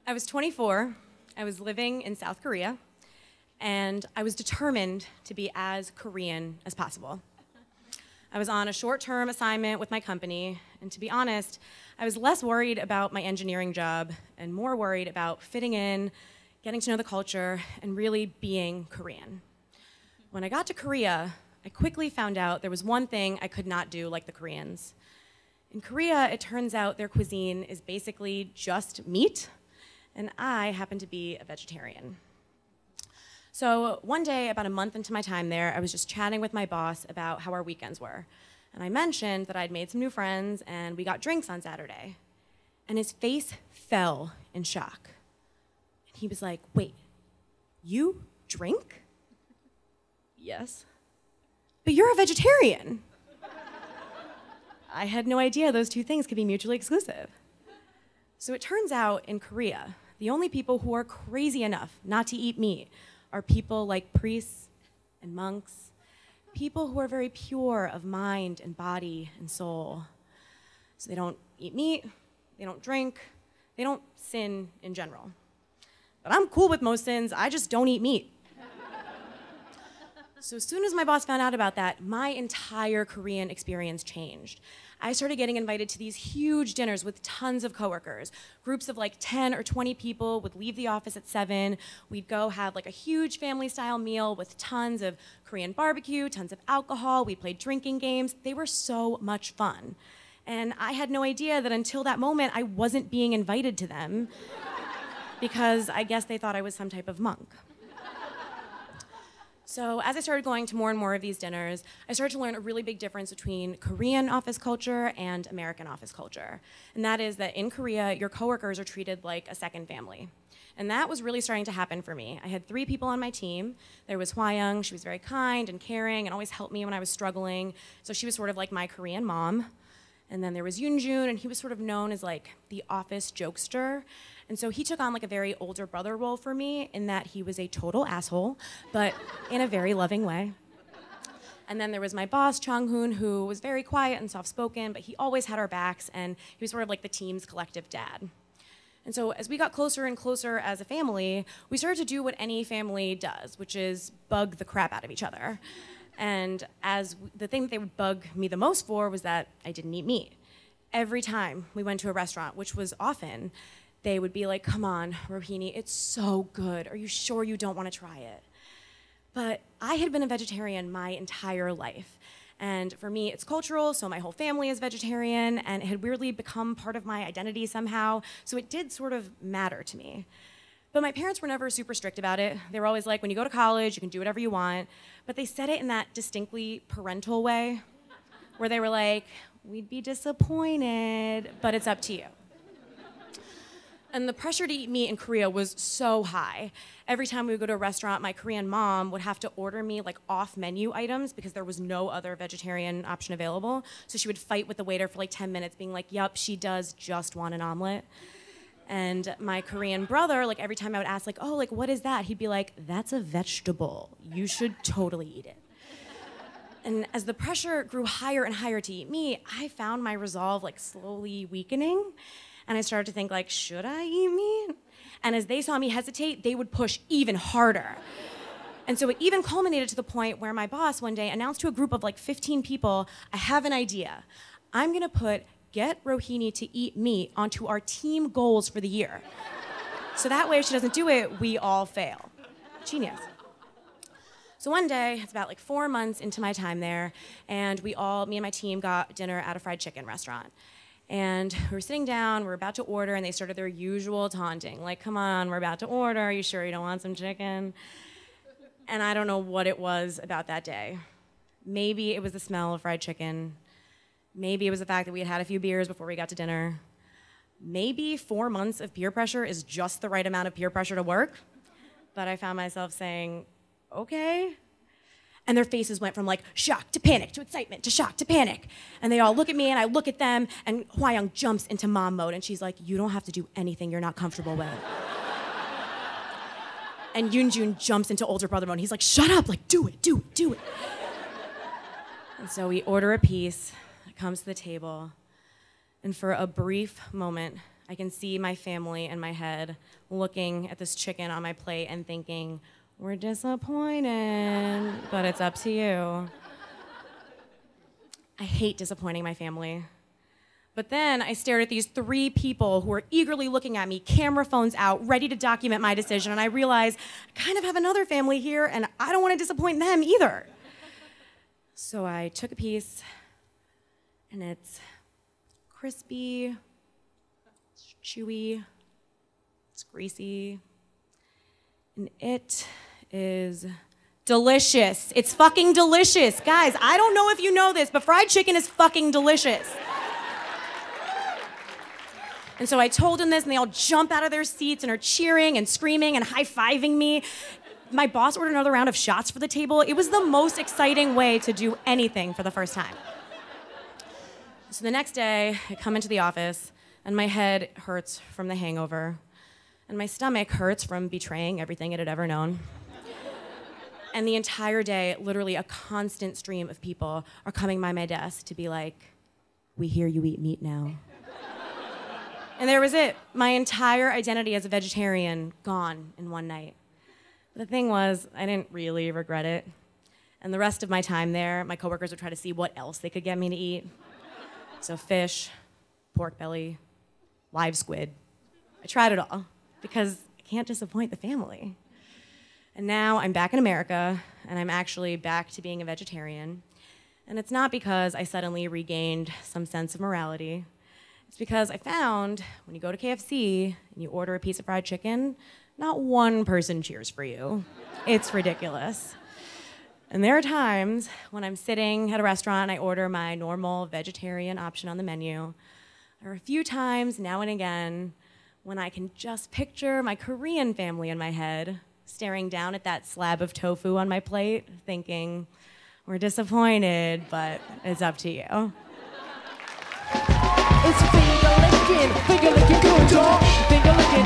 I was 24, I was living in South Korea, and I was determined to be as Korean as possible. I was on a short-term assignment with my company, and to be honest, I was less worried about my engineering job and more worried about fitting in, getting to know the culture, and really being Korean. When I got to Korea, I quickly found out there was one thing I could not do like the Koreans. In Korea, it turns out their cuisine is basically just meat, and I happen to be a vegetarian. So one day, about a month into my time there, I was just chatting with my boss about how our weekends were. And I mentioned that I'd made some new friends and we got drinks on Saturday. And his face fell in shock. And he was like, "Wait, you drink?" "Yes." "But you're a vegetarian." I had no idea those two things could be mutually exclusive. So it turns out in Korea, the only people who are crazy enough not to eat meat are people like priests and monks, people who are very pure of mind and body and soul. So they don't eat meat, they don't drink, they don't sin in general. But I'm cool with most sins, I just don't eat meat. So as soon as my boss found out about that, my entire Korean experience changed. I started getting invited to these huge dinners with tons of coworkers. Groups of like 10 or 20 people would leave the office at 7. We'd go have like a huge family-style meal with tons of Korean barbecue, tons of alcohol. We played drinking games. They were so much fun. And I had no idea that until that moment, I wasn't being invited to them because I guess they thought I was some type of monk. So as I started going to more and more of these dinners, I started to learn a really big difference between Korean office culture and American office culture. And that is that in Korea, your coworkers are treated like a second family. And that was really starting to happen for me. I had 3 people on my team. There was Hwayoung, she was very kind and caring and always helped me when I was struggling. So she was sort of like my Korean mom. And then there was Yoonjun, and he was sort of known as like the office jokester. And so he took on like a very older brother role for me in that he was a total asshole, but in a very loving way. And then there was my boss, Chang-hoon, who was very quiet and soft-spoken, but he always had our backs, and he was sort of like the team's collective dad. And so as we got closer and closer as a family, we started to do what any family does, which is bug the crap out of each other. And the thing that they would bug me the most for was that I didn't eat meat. Every time we went to a restaurant, which was often, they would be like, "Come on, Rohini, it's so good. Are you sure you don't want to try it?" But I had been a vegetarian my entire life. And for me, it's cultural, so my whole family is vegetarian, and it had weirdly become part of my identity somehow, so it did sort of matter to me. But my parents were never super strict about it. They were always like, when you go to college, you can do whatever you want. But they said it in that distinctly parental way, where they were like, "We'd be disappointed, but it's up to you." And the pressure to eat meat in Korea was so high. Every time we would go to a restaurant, my Korean mom would have to order me like off-menu items because there was no other vegetarian option available. So she would fight with the waiter for like 10 minutes being like, "Yup, she does just want an omelet." And my Korean brother, like every time I would ask like, "Oh, like what is that?" He'd be like, "That's a vegetable. You should totally eat it." And as the pressure grew higher and higher to eat meat, I found my resolve like slowly weakening. And I started to think like, should I eat meat? And as they saw me hesitate, they would push even harder. And so it even culminated to the point where my boss one day announced to a group of like 15 people, "I have an idea. I'm gonna put get Rohini to eat meat onto our team goals for the year. So that way if she doesn't do it, we all fail." Genius. So one day, it's about like 4 months into my time there, and me and my team got dinner at a fried chicken restaurant. And we were sitting down, we were about to order, and they started their usual taunting, like, "Come on, we're about to order, are you sure you don't want some chicken?" And I don't know what it was about that day. Maybe it was the smell of fried chicken. Maybe it was the fact that we had had a few beers before we got to dinner. Maybe 4 months of peer pressure is just the right amount of peer pressure to work. But I found myself saying, "Okay." And their faces went from like shock to panic to excitement to shock to panic. And they all look at me and I look at them, and Hwayoung jumps into mom mode and she's like, "You don't have to do anything you're not comfortable with." And Yoonjun jumps into older brother mode and he's like, "Shut up, like do it, do it, do it." And so we order a piece, it comes to the table, and for a brief moment, I can see my family in my head looking at this chicken on my plate and thinking, we're disappointed, but it's up to you. I hate disappointing my family. But then I stared at these 3 people who were eagerly looking at me, camera phones out, ready to document my decision, and I realized I kind of have another family here, and I don't want to disappoint them either. So I took a piece, and it's crispy, it's chewy, it's greasy, and it is delicious. It's fucking delicious. Guys, I don't know if you know this, but fried chicken is fucking delicious. And so I told them this, and they all jump out of their seats and are cheering and screaming and high-fiving me. My boss ordered another round of shots for the table. It was the most exciting way to do anything for the first time. So the next day, I come into the office, and my head hurts from the hangover, and my stomach hurts from betraying everything it had ever known. And the entire day, literally a constant stream of people are coming by my desk to be like, we hear you eat meat now. And there was it. My entire identity as a vegetarian gone in one night. The thing was, I didn't really regret it. And the rest of my time there, my coworkers would try to see what else they could get me to eat. So fish, pork belly, live squid. I tried it all because I can't disappoint the family. And now I'm back in America, and I'm actually back to being a vegetarian. And it's not because I suddenly regained some sense of morality. It's because I found when you go to KFC and you order a piece of fried chicken, not one person cheers for you. It's ridiculous. And there are times when I'm sitting at a restaurant and I order my normal vegetarian option on the menu. There are a few times now and again when I can just picture my Korean family in my head, staring down at that slab of tofu on my plate, thinking, we're disappointed, but it's up to you. It's finger licking, going on. Finger licking,